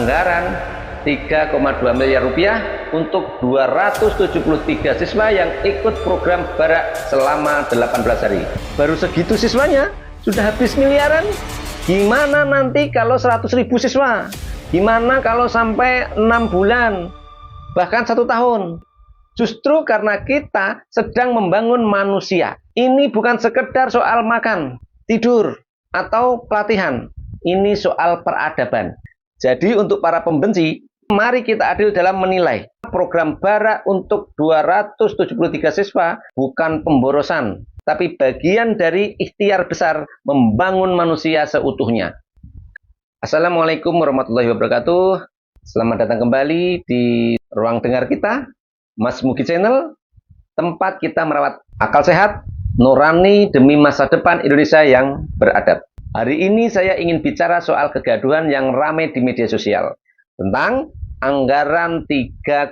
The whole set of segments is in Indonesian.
anggaran 3,2 miliar rupiah untuk 273 siswa yang ikut program Barak selama 18 hari. Baru segitu siswanya sudah habis miliaran. Gimana nanti kalau 100.000 siswa? Gimana kalau sampai 6 bulan? Bahkan 1 tahun? Justru karena kita sedang membangun manusia. Ini bukan sekedar soal makan, tidur, atau pelatihan. Ini soal peradaban. Jadi untuk para pembenci, mari kita adil dalam menilai. Program Barak untuk 273 siswa bukan pemborosan, tapi bagian dari ikhtiar besar membangun manusia seutuhnya. Assalamualaikum warahmatullahi wabarakatuh. Selamat datang kembali di ruang dengar kita, Mas Mugi Channel, tempat kita merawat akal sehat, nurani demi masa depan Indonesia yang beradab. Hari ini saya ingin bicara soal kegaduhan yang ramai di media sosial tentang anggaran 3,2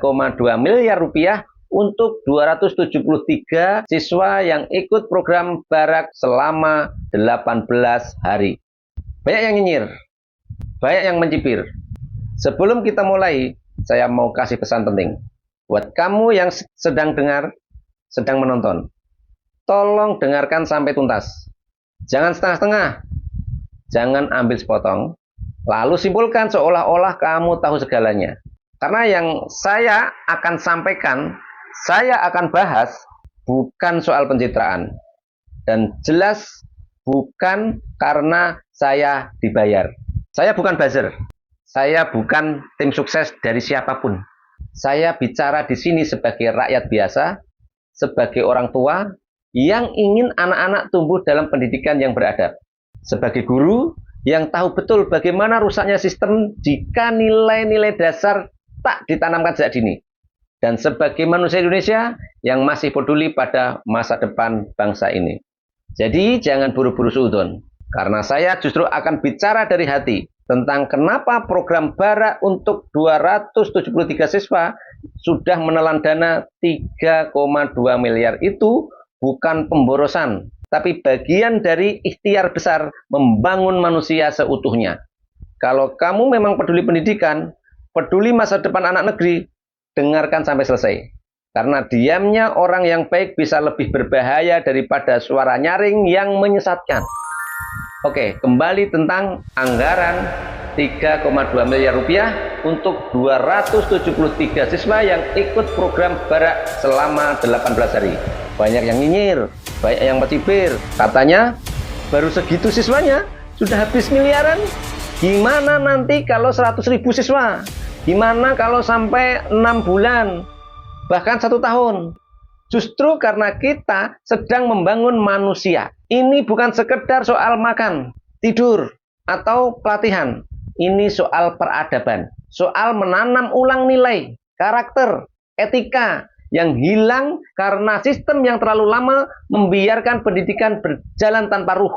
miliar rupiah untuk 273 siswa yang ikut program Barak selama 18 hari. Banyak yang nyinyir, banyak yang mencibir. Sebelum kita mulai, saya mau kasih pesan penting. Buat kamu yang sedang dengar, sedang menonton, tolong dengarkan sampai tuntas. Jangan setengah-setengah. Jangan ambil sepotong, lalu simpulkan seolah-olah kamu tahu segalanya. Karena yang saya akan sampaikan, saya akan bahas bukan soal pencitraan. Dan jelas bukan karena saya dibayar. Saya bukan buzzer. Saya bukan tim sukses dari siapapun. Saya bicara di sini sebagai rakyat biasa, sebagai orang tua yang ingin anak-anak tumbuh dalam pendidikan yang beradab. Sebagai guru yang tahu betul bagaimana rusaknya sistem jika nilai-nilai dasar tak ditanamkan sejak dini. Dan sebagai manusia Indonesia yang masih peduli pada masa depan bangsa ini. Jadi jangan buru-buru suudzon. Karena saya justru akan bicara dari hati tentang kenapa program Barak untuk 273 siswa sudah menelan dana 3,2 miliar itu bukan pemborosan, tapi bagian dari ikhtiar besar membangun manusia seutuhnya. Kalau kamu memang peduli pendidikan, peduli masa depan anak negeri, dengarkan sampai selesai. Karena diamnya orang yang baik bisa lebih berbahaya daripada suara nyaring yang menyesatkan. Oke, kembali tentang anggaran 3,2 miliar rupiah untuk 273 siswa yang ikut program Barak selama 18 hari. Banyak yang nyinyir, banyak yang mencibir. Katanya, baru segitu siswanya sudah habis miliaran. Gimana nanti kalau 100.000 siswa? Gimana kalau sampai 6 bulan? Bahkan 1 tahun? Justru karena kita sedang membangun manusia. Ini bukan sekedar soal makan, tidur, atau pelatihan. Ini soal peradaban. Soal menanam ulang nilai, karakter, etika yang hilang karena sistem yang terlalu lama membiarkan pendidikan berjalan tanpa ruh.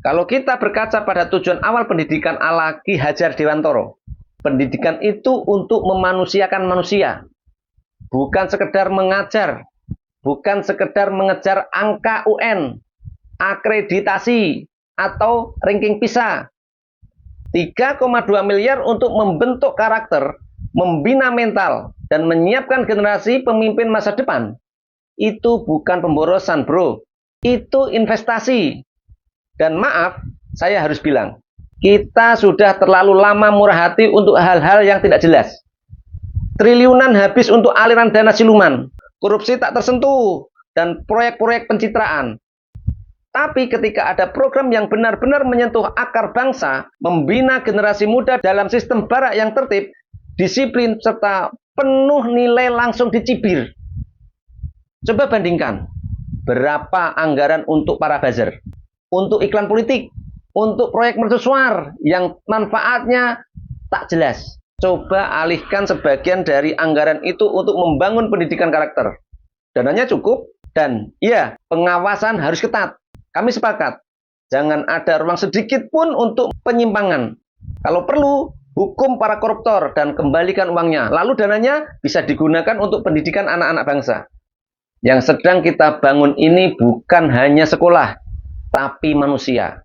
Kalau kita berkaca pada tujuan awal pendidikan ala Ki Hajar Dewantoro, pendidikan itu untuk memanusiakan manusia. Bukan sekedar mengajar, bukan sekedar mengejar angka UN, akreditasi, atau ranking PISA. 3,2 miliar untuk membentuk karakter, membina mental, dan menyiapkan generasi pemimpin masa depan. Itu bukan pemborosan, bro. Itu investasi. Dan maaf, saya harus bilang, kita sudah terlalu lama murah hati untuk hal-hal yang tidak jelas. Triliunan habis untuk aliran dana siluman, korupsi tak tersentuh, dan proyek-proyek pencitraan. Tapi ketika ada program yang benar-benar menyentuh akar bangsa, membina generasi muda dalam sistem Barak yang tertib, disiplin, serta penuh nilai langsung dicibir. Coba bandingkan, berapa anggaran untuk para buzzer, untuk iklan politik, untuk proyek mercusuar yang manfaatnya tak jelas. Coba alihkan sebagian dari anggaran itu untuk membangun pendidikan karakter. Dananya cukup dan ya, pengawasan harus ketat. Kami sepakat, jangan ada ruang sedikit pun untuk penyimpangan. Kalau perlu, hukum para koruptor dan kembalikan uangnya. Lalu dananya bisa digunakan untuk pendidikan anak-anak bangsa. Yang sedang kita bangun ini bukan hanya sekolah, tapi manusia.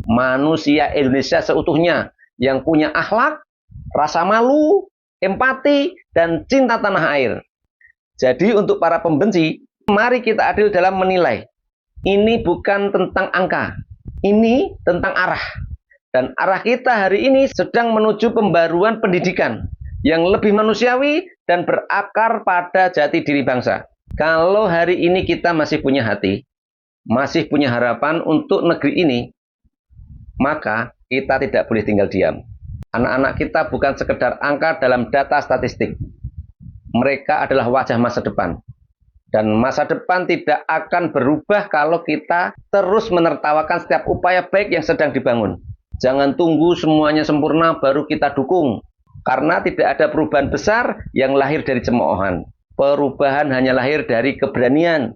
Manusia Indonesia seutuhnya yang punya akhlak, rasa malu, empati, dan cinta tanah air. Jadi untuk para pembenci, mari kita adil dalam menilai. Ini bukan tentang angka, ini tentang arah. Dan arah kita hari ini sedang menuju pembaruan pendidikan yang lebih manusiawi dan berakar pada jati diri bangsa. Kalau hari ini kita masih punya hati, masih punya harapan untuk negeri ini, maka kita tidak boleh tinggal diam. Anak-anak kita bukan sekedar angka dalam data statistik. Mereka adalah wajah masa depan. Dan masa depan tidak akan berubah kalau kita terus menertawakan setiap upaya baik yang sedang dibangun. Jangan tunggu semuanya sempurna baru kita dukung. Karena tidak ada perubahan besar yang lahir dari cemoohan. Perubahan hanya lahir dari keberanian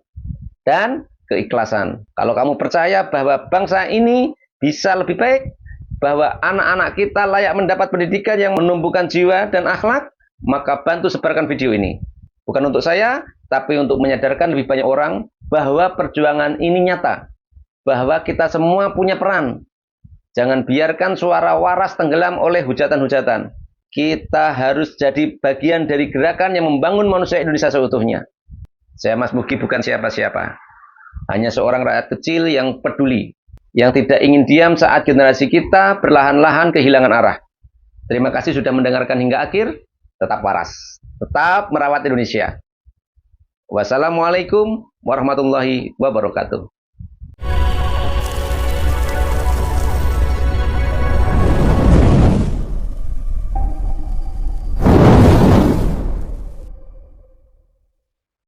dan keikhlasan. Kalau kamu percaya bahwa bangsa ini bisa lebih baik, bahwa anak-anak kita layak mendapat pendidikan yang menumbuhkan jiwa dan akhlak, maka bantu sebarkan video ini. Bukan untuk saya, tapi untuk menyadarkan lebih banyak orang bahwa perjuangan ini nyata. Bahwa kita semua punya peran. Jangan biarkan suara waras tenggelam oleh hujatan-hujatan. Kita harus jadi bagian dari gerakan yang membangun manusia Indonesia seutuhnya. Saya Mas Mugi bukan siapa-siapa. Hanya seorang rakyat kecil yang peduli. Yang tidak ingin diam saat generasi kita perlahan-lahan kehilangan arah. Terima kasih sudah mendengarkan hingga akhir. Tetap waras, tetap merawat Indonesia. Wassalamualaikum warahmatullahi wabarakatuh.